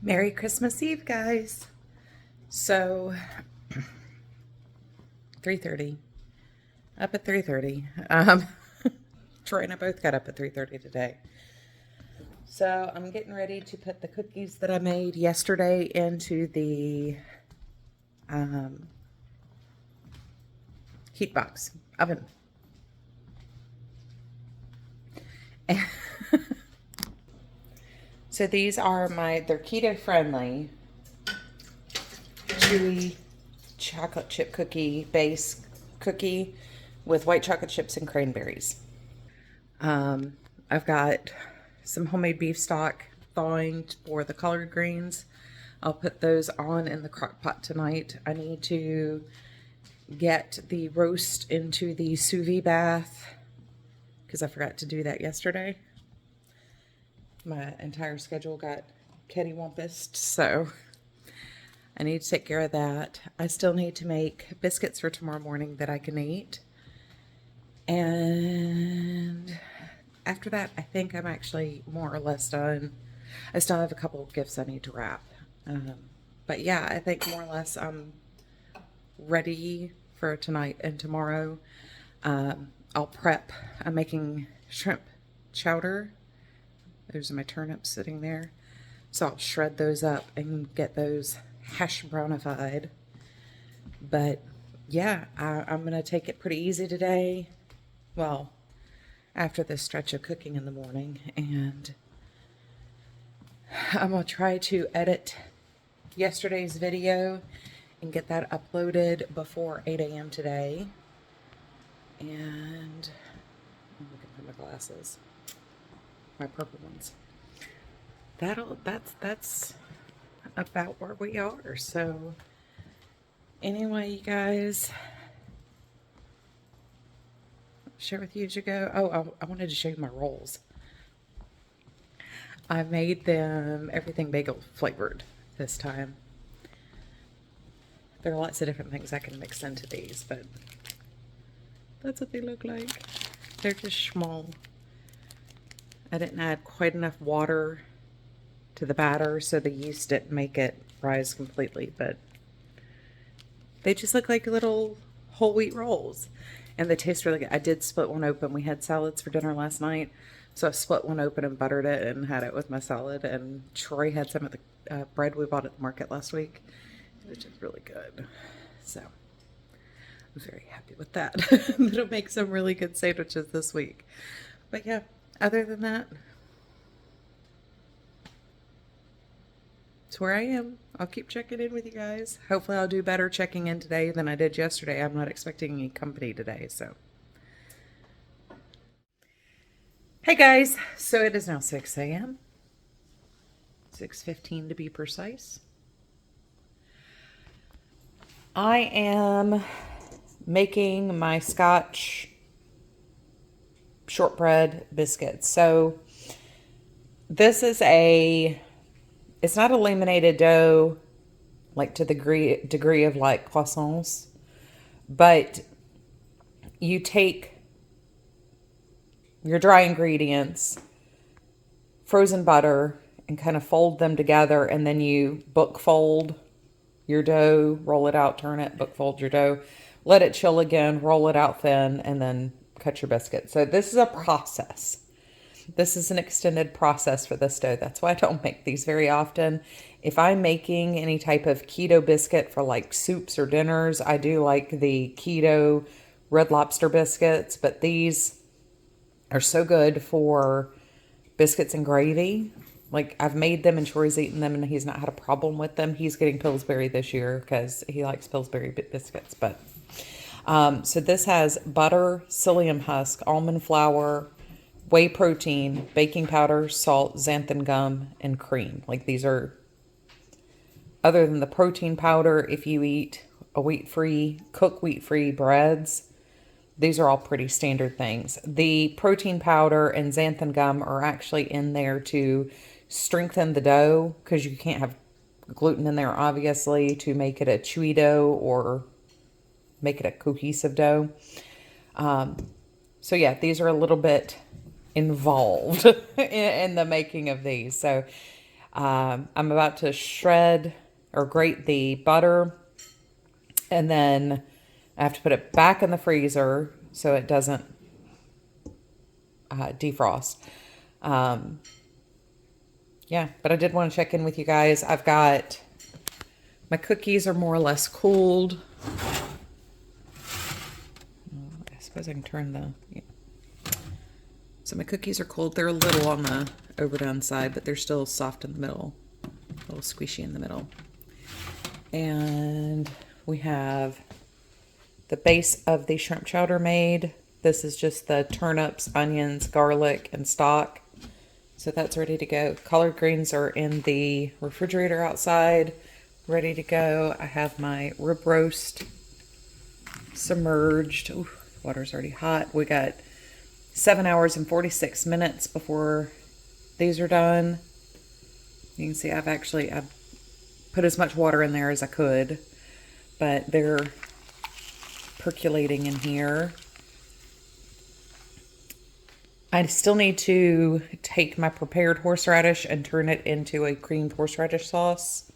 Merry Christmas Eve, guys. So, 3:30. Up at 3:30. Troy and I both got up at 3:30 today. So, I'm getting ready to put the cookies that I made yesterday into the heat box oven. So these are they're keto friendly, chewy chocolate chip cookie base cookie with white chocolate chips and cranberries. I've got some homemade beef stock thawing for the collard greens. I'll put those on in the crock pot tonight. I need to get the roast into the sous vide bath because I forgot to do that yesterday. My entire schedule got cattywampus, so I need to take care of that. I still need to make biscuits for tomorrow morning that I can eat. And after that, I think I'm actually more or less done. I still have a couple of gifts I need to wrap. But yeah, I think more or less I'm ready for tonight and tomorrow. I'll prep. I'm making shrimp chowder. Those are my turnips sitting there. So I'll shred those up and get those hash brownified. But yeah, I'm going to take it pretty easy today. Well, after this stretch of cooking in the morning. And I'm going to try to edit yesterday's video and get that uploaded before 8 a.m. today. And I'm looking for my glasses. My purple ones. That's about where we are. So anyway, you guys, share with you as you go. Oh, I wanted to show you my rolls. I made them everything bagel flavored this time. There are lots of different things I can mix into these, but that's what they look like. They're just small. I didn't add quite enough water to the batter, so the yeast didn't make it rise completely, but they just look like little whole wheat rolls. And they taste really good. I did split one open. We had salads for dinner last night, so I split one open and buttered it and had it with my salad. And Troy had some of the bread we bought at the market last week, which is really good. So I'm very happy with that. It'll make some really good sandwiches this week. But yeah. Other than that, it's where I am. I'll keep checking in with you guys. Hopefully I'll do better checking in today than I did yesterday. I'm not expecting any company today, so. Hey guys, so it is now 6 a.m. 6:15 to be precise. I am making my Scotch shortbread biscuits. So this is it's not a laminated dough like to the degree of like croissants, but you take your dry ingredients, frozen butter, and kind of fold them together, and then you book fold your dough, roll it out, turn it, book fold your dough, let it chill again, roll it out thin, and then cut your biscuit. So this is a process. This is an extended process for this dough. That's why I don't make these very often. If I'm making any type of keto biscuit for like soups or dinners, I do like the keto Red Lobster biscuits, but these are so good for biscuits and gravy. Like I've made them and Troy's eaten them and he's not had a problem with them. He's getting Pillsbury this year because he likes Pillsbury biscuits, but so this has butter, psyllium husk, almond flour, whey protein, baking powder, salt, xanthan gum, and cream. Like these are, other than the protein powder, if you eat a cook wheat-free breads, these are all pretty standard things. The protein powder and xanthan gum are actually in there to strengthen the dough because you can't have gluten in there, obviously, to make it a chewy dough or make it a cohesive dough. So yeah, these are a little bit involved in the making of these. So I'm about to shred or grate the butter, and then I have to put it back in the freezer so it doesn't defrost. Yeah, but I did want to check in with you guys. I've got my cookies are more or less cooled. I suppose I can turn the... Yeah. So my cookies are cold. They're a little on the overdone side, but they're still soft in the middle. A little squishy in the middle. And we have the base of the shrimp chowder made. This is just the turnips, onions, garlic, and stock. So that's ready to go. Collard greens are in the refrigerator outside, ready to go. I have my rib roast submerged. Ooh, water's already hot. We got 7 hours and 46 minutes before these are done. You can see I've put as much water in there as I could, but they're percolating in here. I still need to take my prepared horseradish and turn it into a creamed horseradish sauce.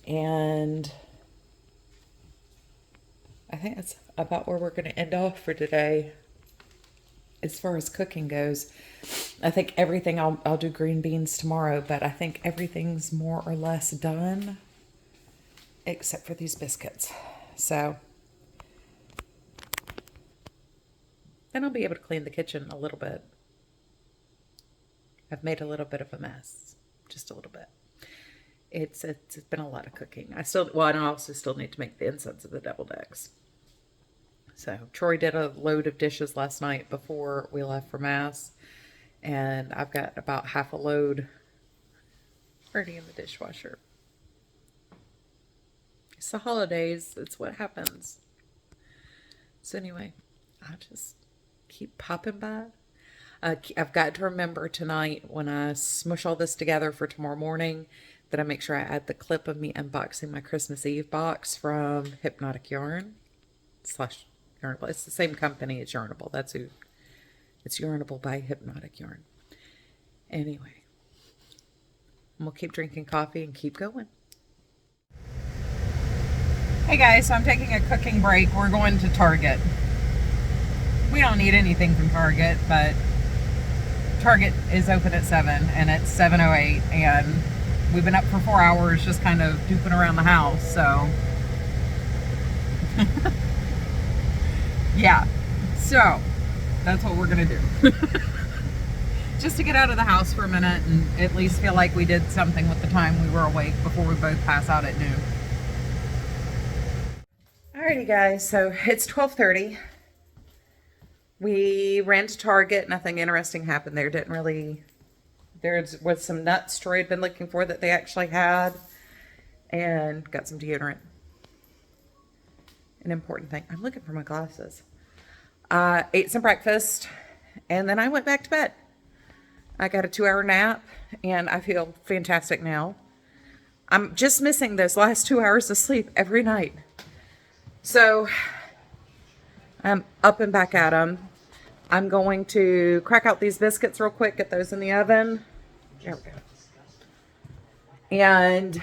And I think that's about where we're going to end off for today. As far as cooking goes, I think everything, I'll do green beans tomorrow, but I think everything's more or less done except for these biscuits. So then I'll be able to clean the kitchen a little bit. I've made a little bit of a mess, just a little bit. It's been a lot of cooking. I also still need to make the insides of the deviled eggs. So Troy did a load of dishes last night before we left for Mass, and I've got about half a load already in the dishwasher. It's the holidays. It's what happens. So anyway, I'll just keep popping by. I've got to remember tonight when I smush all this together for tomorrow morning that I make sure I add the clip of me unboxing my Christmas Eve box from Hypnotic Yarn / Yarnable. It's the same company as Yarnable. That's who. It's Yarnable by Hypnotic Yarn. Anyway, we'll keep drinking coffee and keep going. Hey guys, so I'm taking a cooking break. We're going to Target. We don't need anything from Target, but Target is open at 7 and it's 7:08 and we've been up for 4 hours just kind of duping around the house, so yeah, so that's what we're gonna do. Just to get out of the house for a minute and at least feel like we did something with the time we were awake before we both pass out at noon. Alrighty guys, so it's 12:30. We ran to Target. Nothing interesting happened there. There was some nuts Troy had been looking for that they actually had. And got some deodorant. An important thing. I'm looking for my glasses. Ate some breakfast. And then I went back to bed. I got a 2-hour nap. And I feel fantastic now. I'm just missing those last 2 hours of sleep every night. So I'm up and back at them. I'm going to crack out these biscuits real quick, get those in the oven. There we go. And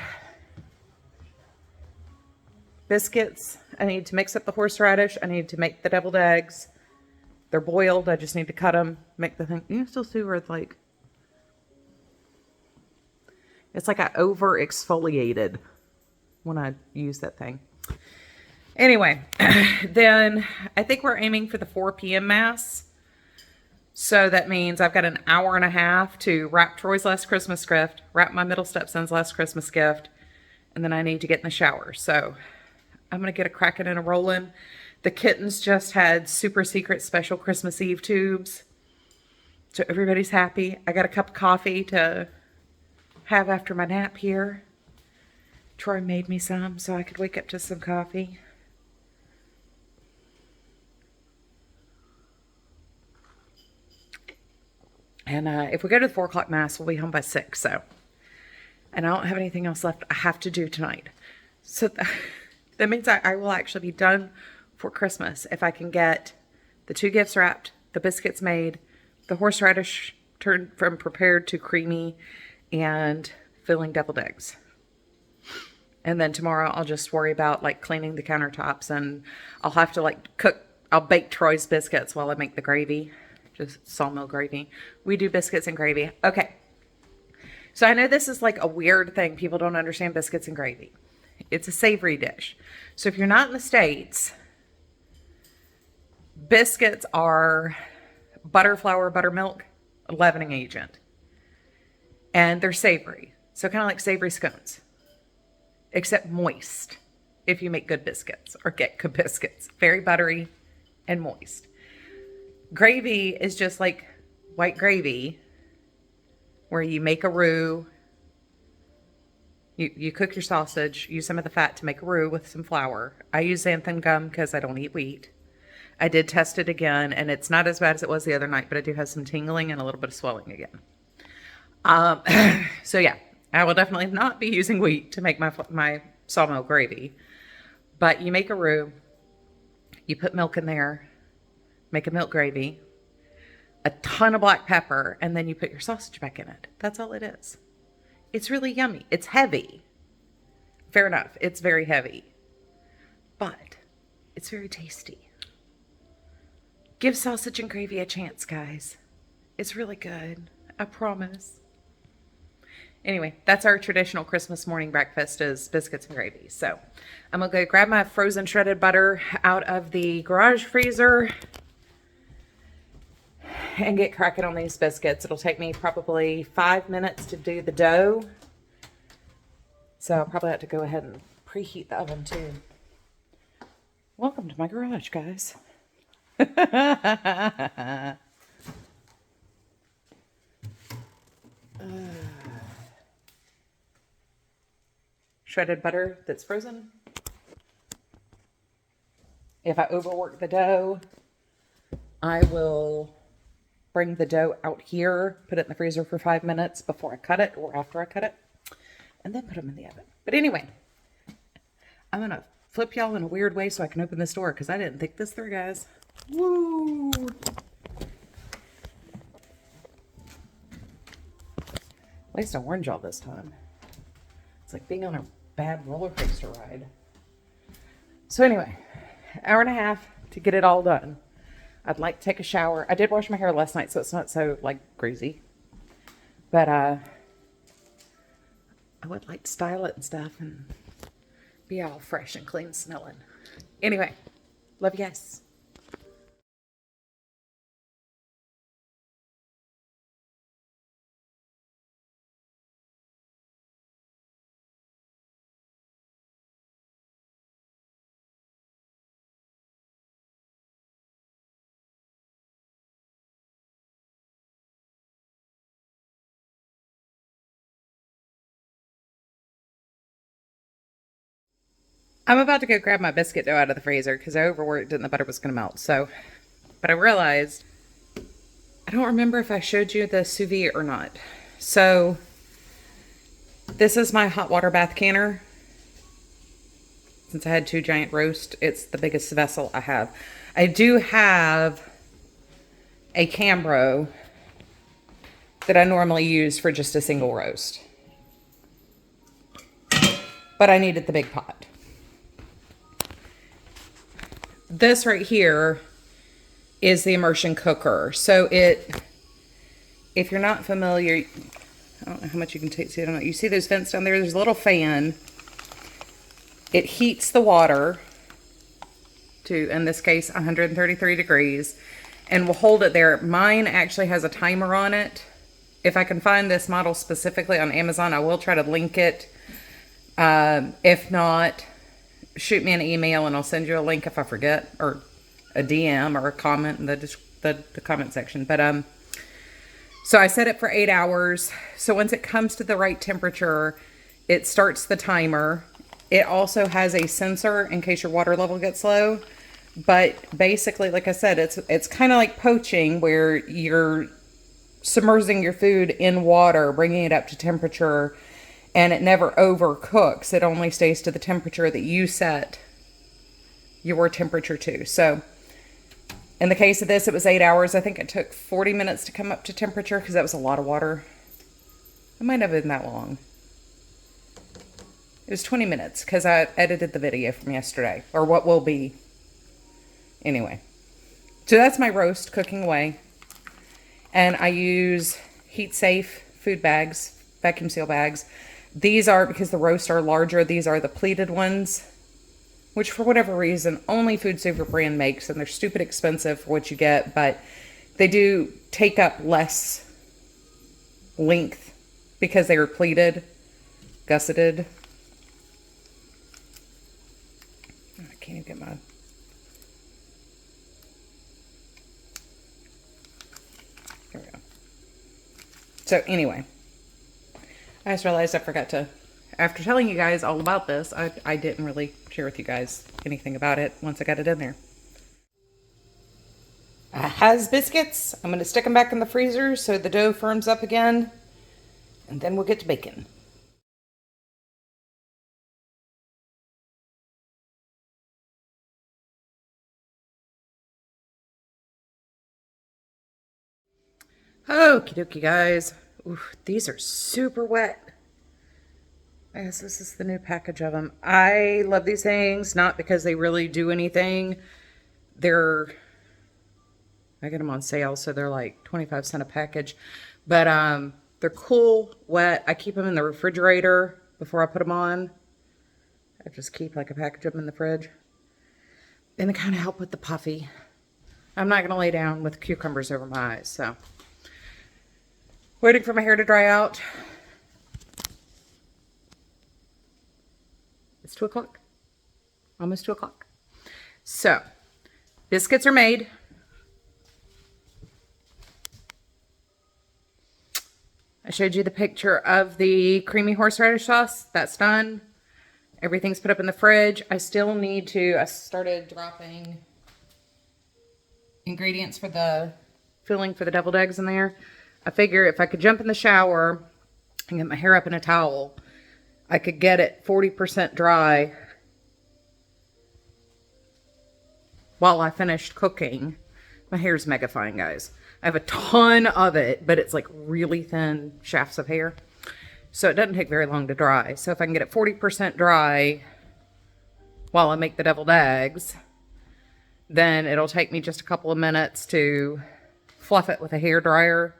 biscuits, I need to mix up the horseradish. I need to make the deviled eggs. They're boiled. I just need to cut them, make the thing. You can still see where it's like I over exfoliated when I use that thing. Anyway, then I think we're aiming for the 4 p.m. Mass. So that means I've got an hour and a half to wrap Troy's last Christmas gift, wrap my middle stepson's last Christmas gift, and then I need to get in the shower. So I'm going to get a cracking and a rolling. The kittens just had super secret special Christmas Eve tubes. So everybody's happy. I got a cup of coffee to have after my nap here. Troy made me some so I could wake up to some coffee. And if we go to the 4 o'clock Mass, we'll be home by 6. So, and I don't have anything else left I have to do tonight. So that means I will actually be done for Christmas if I can get the 2 gifts wrapped, the biscuits made, the horseradish turned from prepared to creamy, and filling deviled eggs. And then tomorrow I'll just worry about like cleaning the countertops, and I'll have to like I'll bake Troy's biscuits while I make the gravy, just sawmill gravy. We do biscuits and gravy. Okay. So I know this is like a weird thing. People don't understand biscuits and gravy. It's a savory dish. So if you're not in the States, biscuits are butter, flour, buttermilk, leavening agent. And they're savory. So kind of like savory scones, except moist if you make good biscuits or get good biscuits. Very buttery and moist. Gravy is just like white gravy, where you make a roux. You cook your sausage, use some of the fat to make a roux with some flour. I use xanthan gum because I don't eat wheat. I did test it again, and it's not as bad as it was the other night, but I do have some tingling and a little bit of swelling again. So yeah, I will definitely not be using wheat to make my sawmill gravy. But you make a roux, you put milk in there, make a milk gravy, a ton of black pepper, and then you put your sausage back in it. That's all it is. It's really yummy. It's heavy. Fair enough. It's very heavy. But it's very tasty. Give sausage and gravy a chance, guys. It's really good. I promise. Anyway, that's our traditional Christmas morning breakfast, is biscuits and gravy. So I'm going to go grab my frozen shredded butter out of the garage freezer and get cracking on these biscuits. It'll take me probably 5 minutes to do the dough. So I'll probably have to go ahead and preheat the oven too. Welcome to my garage, guys. Shredded butter that's frozen. If I overwork the dough, I will bring the dough out here, put it in the freezer for 5 minutes before I cut it or after I cut it, and then put them in the oven. But anyway, I'm going to flip y'all in a weird way so I can open this door, because I didn't think this through, guys. Woo! At least I warned y'all this time. It's like being on a bad roller coaster ride. So anyway, hour and a half to get it all done. I'd like to take a shower. I did wash my hair last night, so it's not so like greasy. But I would like to style it and stuff and be all fresh and clean smelling. Anyway, love you guys. I'm about to go grab my biscuit dough out of the freezer because I overworked it and the butter was going to melt. So, but I realized, I don't remember if I showed you the sous vide or not. So this is my hot water bath canner. Since I had 2 giant roasts, it's the biggest vessel I have. I do have a Cambro that I normally use for just a single roast. But I needed the big pot. This right here is the immersion cooker. So if you're not familiar, I don't know how much you can see. I don't know. You see those vents down there? There's a little fan. It heats the water to, in this case, 133 degrees, and will hold it there. Mine actually has a timer on it. If I can find this model specifically on Amazon, I will try to link it. If not, shoot me an email and I'll send you a link if I forget, or a DM or a comment in the comment section. But so I set it for 8 hours. So once it comes to the right temperature, it starts the timer. It also has a sensor in case your water level gets low. But basically, like I said, it's kind of like poaching, where you're submerging your food in water, bringing it up to temperature, and it never overcooks. It only stays to the temperature that you set your temperature to. So in the case of this, it was 8 hours. I think it took 40 minutes to come up to temperature because that was a lot of water. It might have been that long. It was 20 minutes because I edited the video from yesterday, or what will be. Anyway, so that's my roast cooking away. And I use heat safe food bags, vacuum seal bags. These are, because the roasts are larger, these are the pleated ones, which for whatever reason only Food Saver brand makes, and they're stupid expensive for what you get, but they do take up less length because they were pleated, gusseted. I can't even get my... There we go. So anyway, I just realized I forgot to, after telling you guys all about this, I didn't really share with you guys anything about it once I got it in there. I has biscuits. I'm going to stick them back in the freezer so the dough firms up again, and then we'll get to baking. Okie dokie, guys. Ooh, these are super wet. I guess this is the new package of them. I love these things, not because they really do anything. I get them on sale, so they're like 25 cents a package. But they're cool, wet. I keep them in the refrigerator before I put them on. I just keep like a package of them in the fridge. And they kind of help with the puffy. I'm not going to lay down with cucumbers over my eyes, so. Waiting for my hair to dry out. It's 2 o'clock. Almost 2 o'clock. So, biscuits are made. I showed you the picture of the creamy horseradish sauce. That's done. Everything's put up in the fridge. I still need to, I started dropping ingredients for the filling for the deviled eggs in there. I figure if I could jump in the shower and get my hair up in a towel, I could get it 40% dry while I finished cooking. My hair's mega fine, guys. I have a ton of it, but it's like really thin shafts of hair. So it doesn't take very long to dry. So if I can get it 40% dry while I make the deviled eggs, then it'll take me just a couple of minutes to fluff it with a hair dryer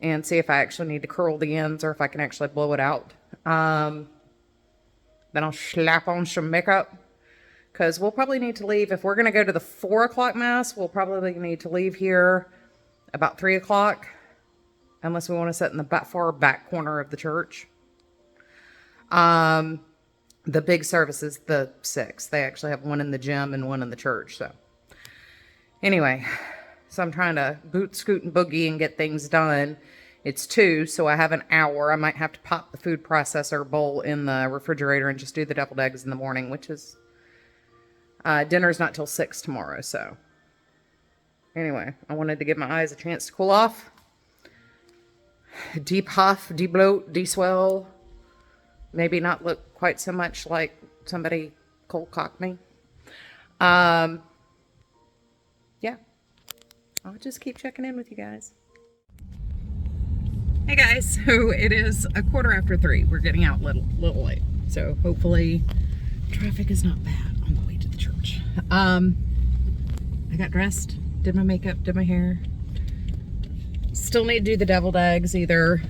and see if I actually need to curl the ends or if I can actually blow it out. Then I'll slap on some makeup because we'll probably need to leave. If we're going to go to the 4 o'clock mass, we'll probably need to leave here about 3 o'clock unless we want to sit in the far back corner of the church. The big service is the 6th. They actually have one in the gym and one in the church. So anyway, so I'm trying to boot, scoot, and boogie and get things done. It's 2, so I have an hour. I might have to pop the food processor bowl in the refrigerator and just do the deviled eggs in the morning, which is, dinner's not till 6 tomorrow, so. Anyway, I wanted to give my eyes a chance to cool off. Depuff, debloat, deswell. Maybe not look quite so much like somebody cold cocked me. Yeah. I'll just keep checking in with you guys. Hey guys, so it is 3:15. We're getting out little late. So hopefully traffic is not bad on the way to the church. I got dressed, did my makeup, did my hair. Still need to do the deviled eggs either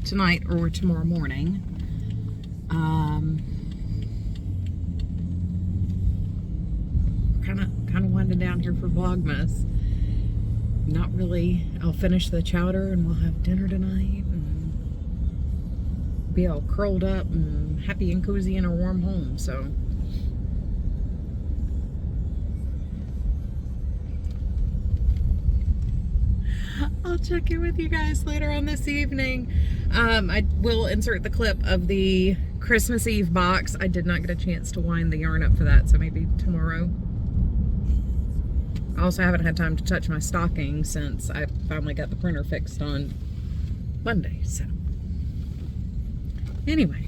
tonight or tomorrow morning. Kind of winding down here for Vlogmas. Not really. I'll finish the chowder and we'll have dinner tonight and be all curled up and happy and cozy in our warm home. So I'll check in with you guys later on this evening. I will insert the clip of the Christmas Eve box. I did not get a chance to wind the yarn up for that, so maybe tomorrow. I also haven't had time to touch my stocking since I finally got the printer fixed on Monday, so anyway.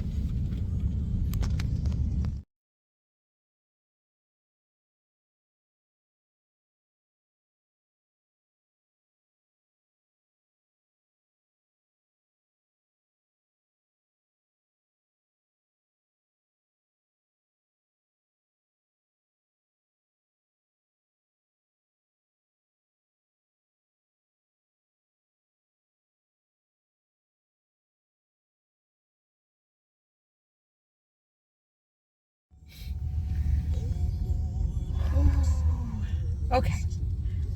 Okay,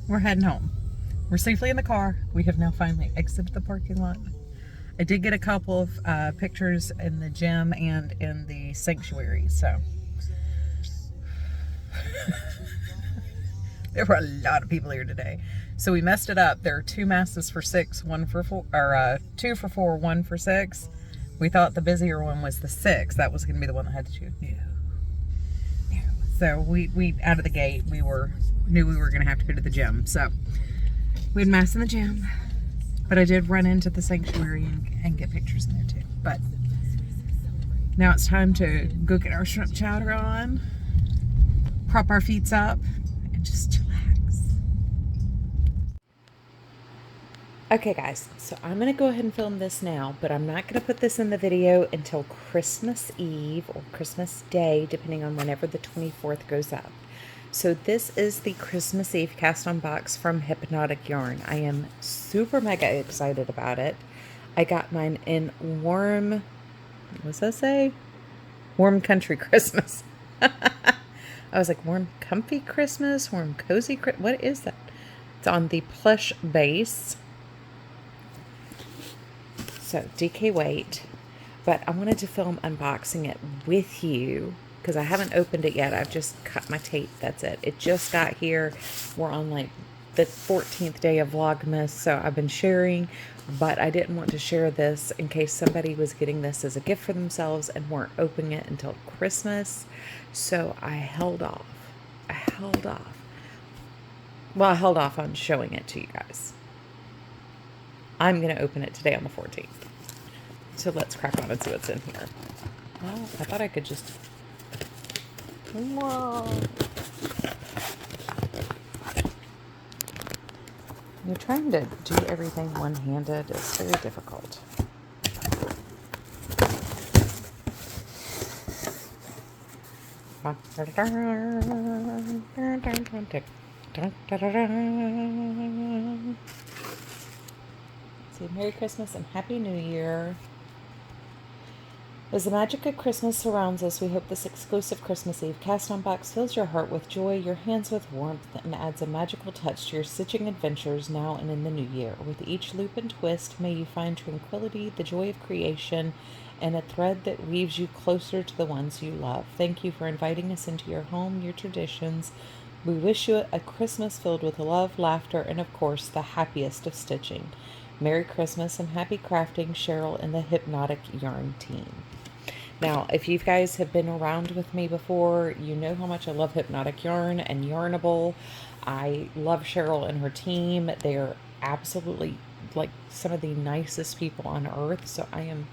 we're heading home. We're safely in the car. We have now finally exited the parking lot. I did get a couple of pictures in the gym and in the sanctuary, so there were a lot of people here today. So we messed it up. There are 2 masses for 6, 1 for 4, or 2 for 4, 1 for 6. We thought the busier one was the 6. That was going to be the one that had to choose. No. So we out of the gate, knew we were going to have to go to the gym. So we had mass in the gym, but I did run into the sanctuary and get pictures in there too. But now it's time to go get our shrimp chowder on, prop our feet up, and just chillax. Okay guys, so I'm going to go ahead and film this now, but I'm not going to put this in the video until Christmas Eve or Christmas Day, depending on whenever the 24th goes up. So this is the Christmas Eve cast on box from Hypnotic Yarn. I am super mega excited about it. I got mine in warm, what's that say? Warm country Christmas. I was like, warm comfy Christmas, warm cozy, what is that? It's on the plush base. So DK weight, but I wanted to film unboxing it with you because I haven't opened it yet. I've just cut my tape. That's it. It just got here. We're on like the 14th day of Vlogmas, so I've been sharing, but I didn't want to share this in case somebody was getting this as a gift for themselves and weren't opening it until Christmas. So I held off. Well, I held off on showing it to you guys. I'm going to open it today on the 14th. So let's crack on and see what's in here. Well, I thought I could just... Whoa. You're trying to do everything one-handed. It's very difficult. Say Merry Christmas and Happy New Year. As the magic of Christmas surrounds us, we hope this exclusive Christmas Eve cast-on box fills your heart with joy, your hands with warmth, and adds a magical touch to your stitching adventures now and in the new year. With each loop and twist, may you find tranquility, the joy of creation, and a thread that weaves you closer to the ones you love. Thank you for inviting us into your home, your traditions. We wish you a Christmas filled with love, laughter, and of course, the happiest of stitching. Merry Christmas and happy crafting, Cheryl and the Hypnotic Yarn team. Now, if you guys have been around with me before, you know how much I love Hypnotic Yarn and Yarnable. I love Cheryl and her team. They're absolutely like some of the nicest people on earth. So I am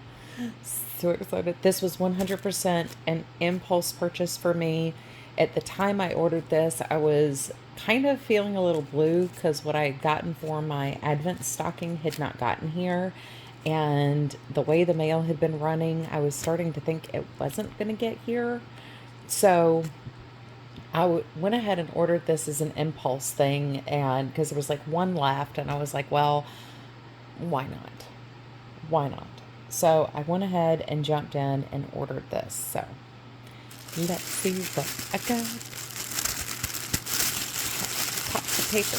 so excited. This was 100% an impulse purchase for me. At the time I ordered this, I was kind of feeling a little blue because what I had gotten for my Advent stocking had not gotten here. And the way the mail had been running, I was starting to think it wasn't going to get here. So I went ahead and ordered this as an impulse thing, and because there was like one left, and I was like, well, why not? Why not? So I went ahead and jumped in and ordered this. So let's see what I got. Pop the paper.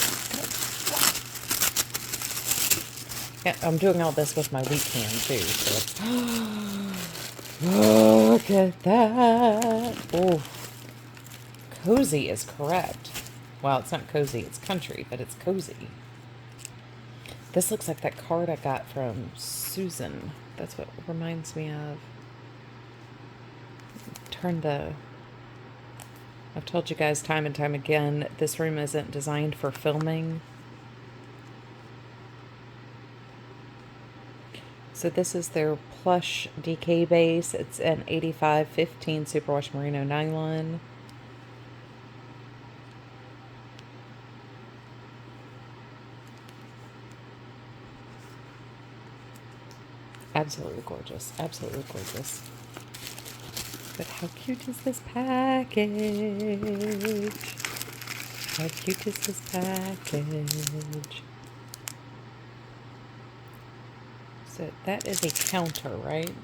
Yeah, I'm doing all this with my weak hand too, so look at that. Oh, cozy is correct. Well, it's not cozy, it's country, but it's cozy. This looks like that card I got from Susan. That's what it reminds me of. I've told you guys time and time again, this room isn't designed for filming. So this is their plush DK base. It's an 85-15 superwash merino nylon. Absolutely gorgeous. Absolutely gorgeous. But how cute is this package? How cute is this package? So that is a counter, right?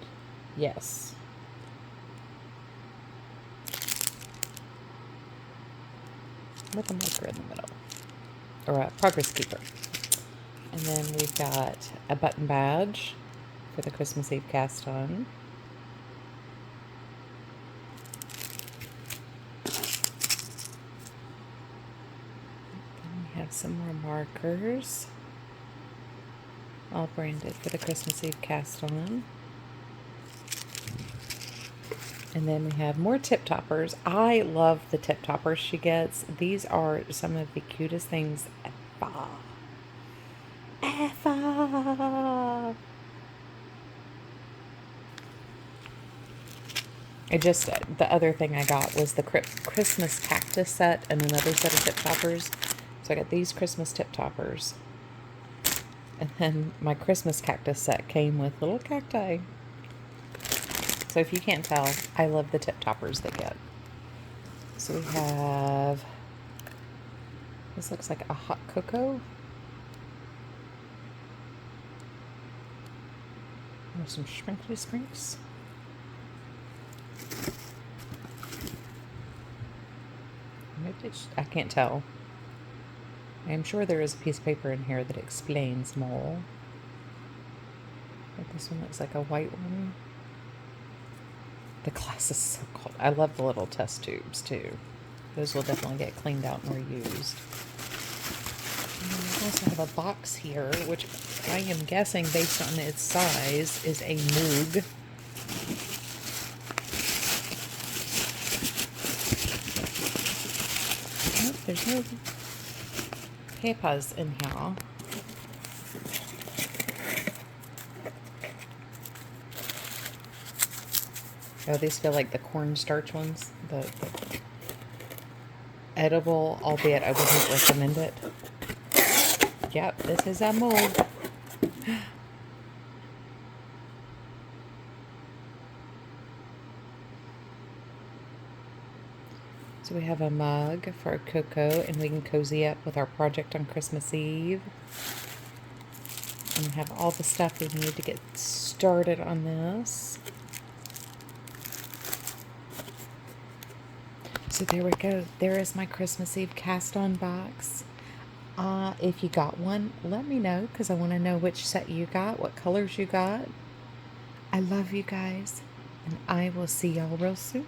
Yes. with a marker in the middle, or a progress keeper. And then we've got a button badge for the Christmas Eve cast on. Then we have some more markers, all branded for the Christmas Eve cast on. And then we have more tip toppers. I love the tip toppers she gets. These are some of the cutest things ever. The other thing I got was the Christmas cactus set and another set of tip toppers. So I got these Christmas tip toppers. And then my Christmas cactus set came with little cacti. So if you can't tell, I love the tip toppers they get. So we have, this looks like a hot cocoa. There's some sprinkly sprinks. Maybe I can't tell. I'm sure there is a piece of paper in here that explains more. But this one looks like a white one. The glass is so cold. I love the little test tubes too. Those will definitely get cleaned out and reused. And then we also have a box here, which I am guessing, based on its size, is a Moog. Oh, there's no papers in here. Oh, these feel like the cornstarch ones. The edible, albeit I wouldn't recommend it. Yep, this is a mold. So we have a mug for a cocoa, and we can cozy up with our project on Christmas Eve. And we have all the stuff we need to get started on this. So there we go. There is my Christmas Eve cast on box. If you got one, let me know, because I want to know which set you got, what colors you got. I love you guys, and I will see y'all real soon.